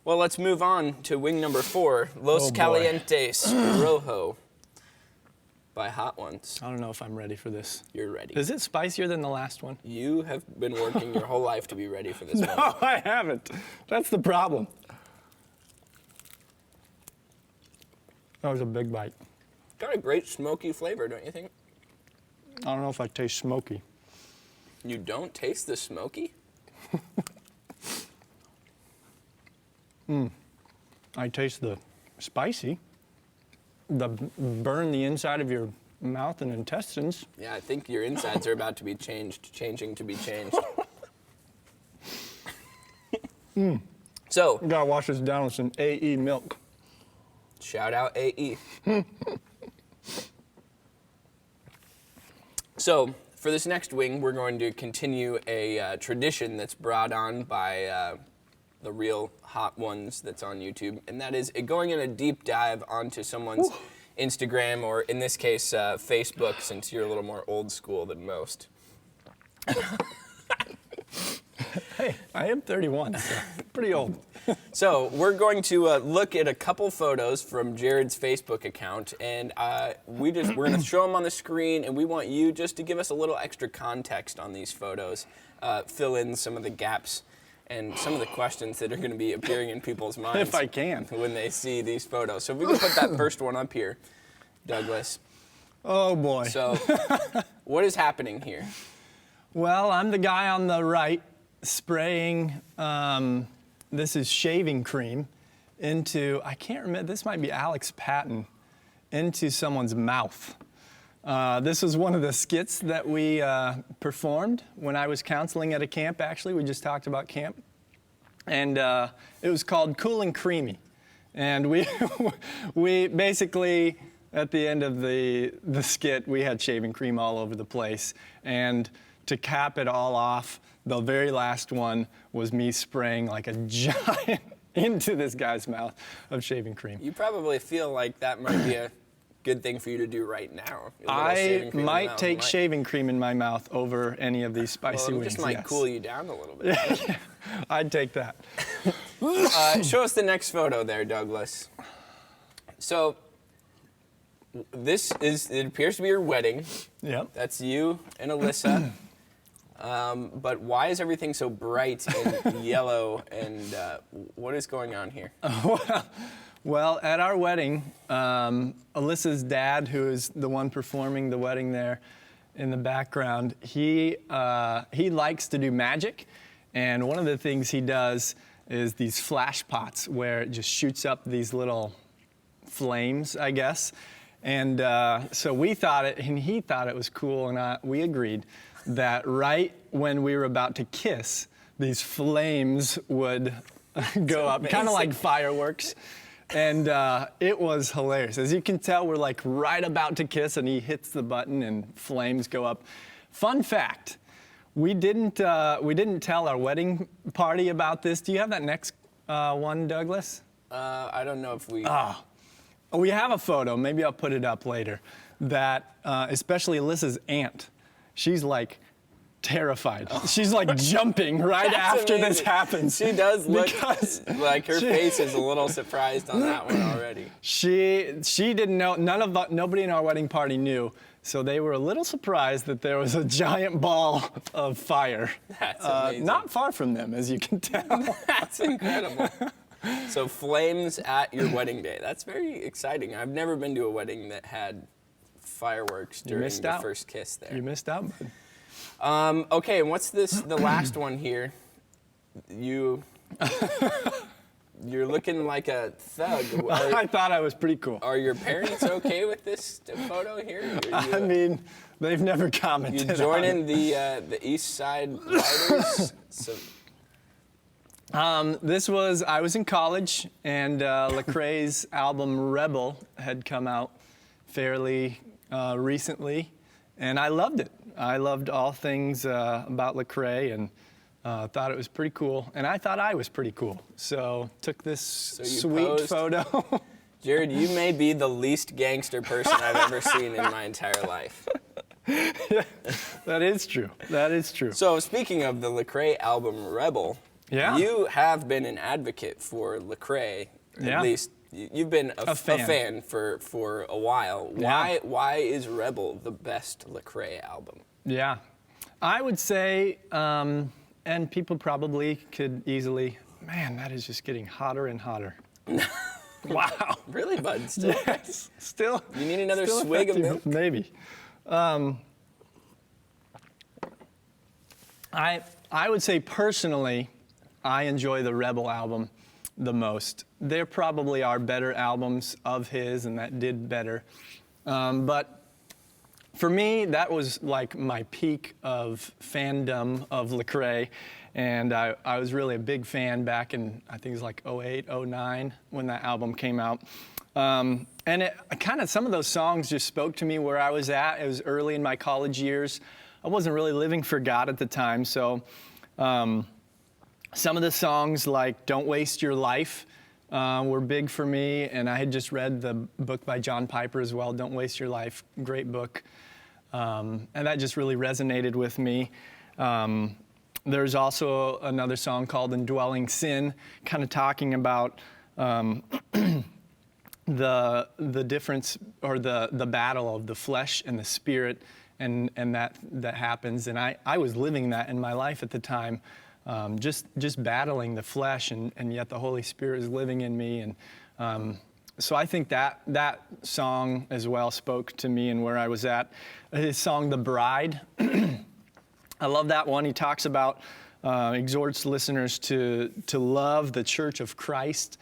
Well, let's move on to wing number 4, Los Calientes Rojo by Hot Ones. I don't know if I'm ready for this. You're ready. Is it spicier than the last one? You have been working your whole life to be ready for this one. No, I haven't. That's the problem. That was a big bite. Got a great smoky flavor, don't you think? I don't know if I taste smoky. You don't taste the smoky? I taste the spicy. The burn the inside of your mouth and intestines. Yeah, I think your insides are about to be changing to be changed. So, You gotta wash this down with some AE milk. shout out AE. So, for this next wing, we're going to continue a tradition that's brought on by the real Hot Ones that's on YouTube, and that is going in a deep dive onto someone's Instagram, or in this case, Facebook, since you're a little more old school than most. Hey, I am 31, so pretty old. So we're going to look at a couple photos from Jerrod's Facebook account, and we're going to show them on the screen, and we want you just to give us a little extra context on these photos, fill in some of the gaps and some of the questions that are going to be appearing in people's minds If I can. when they see these photos. So if we can put that first one up here, Douglas. Oh boy. So what is happening here? Well, I'm the guy on the right spraying, this is shaving cream into, I can't remember, this might be Alex Patton, into someone's mouth. This was one of the skits that we performed when I was counseling at a camp, actually. We just talked about camp. And it was called Cool and Creamy. And we basically, at the end of the skit, we had shaving cream all over the place. And to cap it all off, the very last one was me spraying like a giant into this guy's mouth of shaving cream. You probably feel like that might be a good thing for you to do right now. I might take shaving cream in my mouth over any of these spicy wings. It just might cool you down a little bit. Yeah, I'd take that. Show us the next photo there, Douglas. So, it appears to be your wedding. Yep. That's you and Alyssa. But why is everything so bright and yellow, and what is going on here? Well, at our wedding, Alyssa's dad, who is the one performing the wedding there in the background, he likes to do magic, and one of the things he does is these flash pots where it just shoots up these little flames, I guess. And so we thought it, and he thought it was cool, and we agreed that right when we were about to kiss, these flames would go up, kind of like fireworks. And it was hilarious. As you can tell, we're like right about to kiss, and he hits the button, and flames go up. Fun fact: we didn't tell our wedding party about this. Do you have that next one, Douglas? I don't know if we. We have a photo. Maybe I'll put it up later. That especially Alyssa's aunt, she's like terrified. She's like jumping right after amazing. This happens. She does look like her face is a little surprised on that one already. She didn't know. Nobody in our wedding party knew. So they were a little surprised that there was a giant ball of fire. That's amazing. Not far from them, as you can tell. That's incredible. So flames at your wedding day. That's very exciting. I've never been to a wedding that had fireworks during the first kiss there. You missed out, bud. Okay, and what's this? The last one here. You're looking like a thug. I thought I was pretty cool. Are your parents okay with this photo here? I mean, they've never commented. You joining the East Side Riders? I was in college, and Lecrae's album Rebel had come out fairly recently, and I loved it. I loved all things about Lecrae, and thought it was pretty cool, and I thought I was pretty cool. So took this sweet photo. Jerrod, you may be the least gangster person I've ever seen in my entire life. Yeah, that is true. That is true. So speaking of the Lecrae album Rebel, Yeah. You have been an advocate for Lecrae, Yeah. at least you've been a fan. fan for a while. Why is Rebel the best Lecrae album? Yeah. I would say, and people probably could easily, man, that is just getting hotter and hotter. Wow. Really, bud? Still? Yes. Still. You need another still swig of effective. milk? Maybe. I would say personally, I enjoy the Rebel album the most. There probably are better albums of his and that did better. But for me, that was like my peak of fandom of Lecrae. And I was really a big fan back in, I think it was like 08, 09 when that album came out. And it kind of, some of those songs just spoke to me where I was at. It was early in my college years. I wasn't really living for God at the time. So some of the songs like Don't Waste Your Life were big for me. And I had just read the book by John Piper as well, Don't Waste Your Life, great book. And that just really resonated with me. There's also another song called Indwelling Sin, kind of talking about the difference or the battle of the flesh and the spirit, and that happens. And I was living that in my life at the time, just battling the flesh, and yet the Holy Spirit is living in me. And so I think that song as well spoke to me and where I was at. His song, The Bride, I love that one. He talks about, exhorts listeners to love the church of Christ,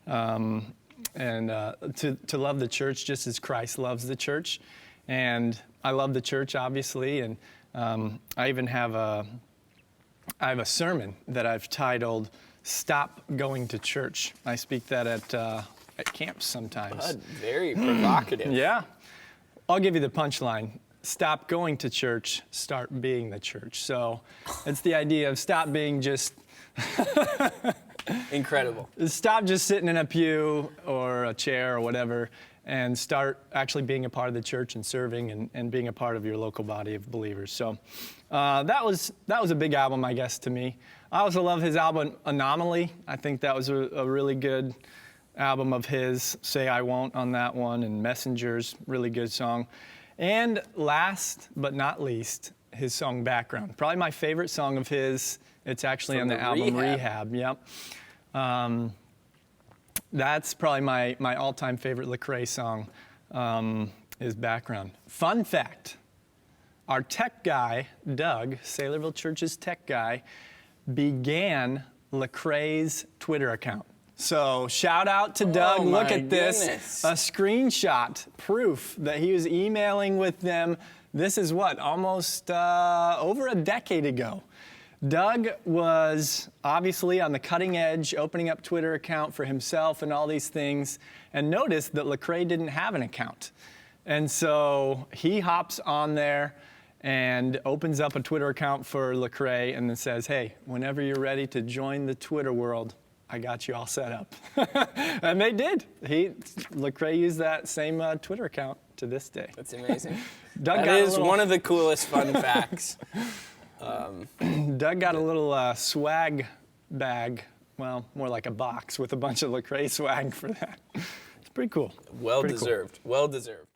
and to love the church just as Christ loves the church. And I love the church, obviously, and I even have a sermon that I've titled, Stop Going to Church. I speak that at camps sometimes. Bud, very provocative. Yeah. I'll give you the punchline. Stop going to church, start being the church. So it's the idea of stop being just... Incredible. Stop just sitting in a pew or a chair or whatever, and start actually being a part of the church and serving and being a part of your local body of believers. So that was a big album, I guess, to me. I also love his album Anomaly. I think that was a really good album of his. Say I Won't on that one, and Messengers, really good song. And last but not least, his song Background. Probably my favorite song of his. It's actually on the album Rehab. Yep. That's probably my all-time favorite Lecrae song, is Background. Fun fact, our tech guy, Doug, Saylorville Church's tech guy, began Lecrae's Twitter account. So shout out to Doug. Look at this. A screenshot, proof that he was emailing with them. This is what, almost over a decade ago. Doug was obviously on the cutting edge, opening up Twitter account for himself and all these things, and noticed that Lecrae didn't have an account. And so he hops on there and opens up a Twitter account for Lecrae and then says, hey, whenever you're ready to join the Twitter world, I got you all set up. And they did. Lecrae used that same Twitter account to this day. That's amazing. Doug that is one of the coolest fun facts. Doug got a little swag bag, well, more like a box with a bunch of Lecrae swag for that. It's pretty cool. Well deserved. Well deserved.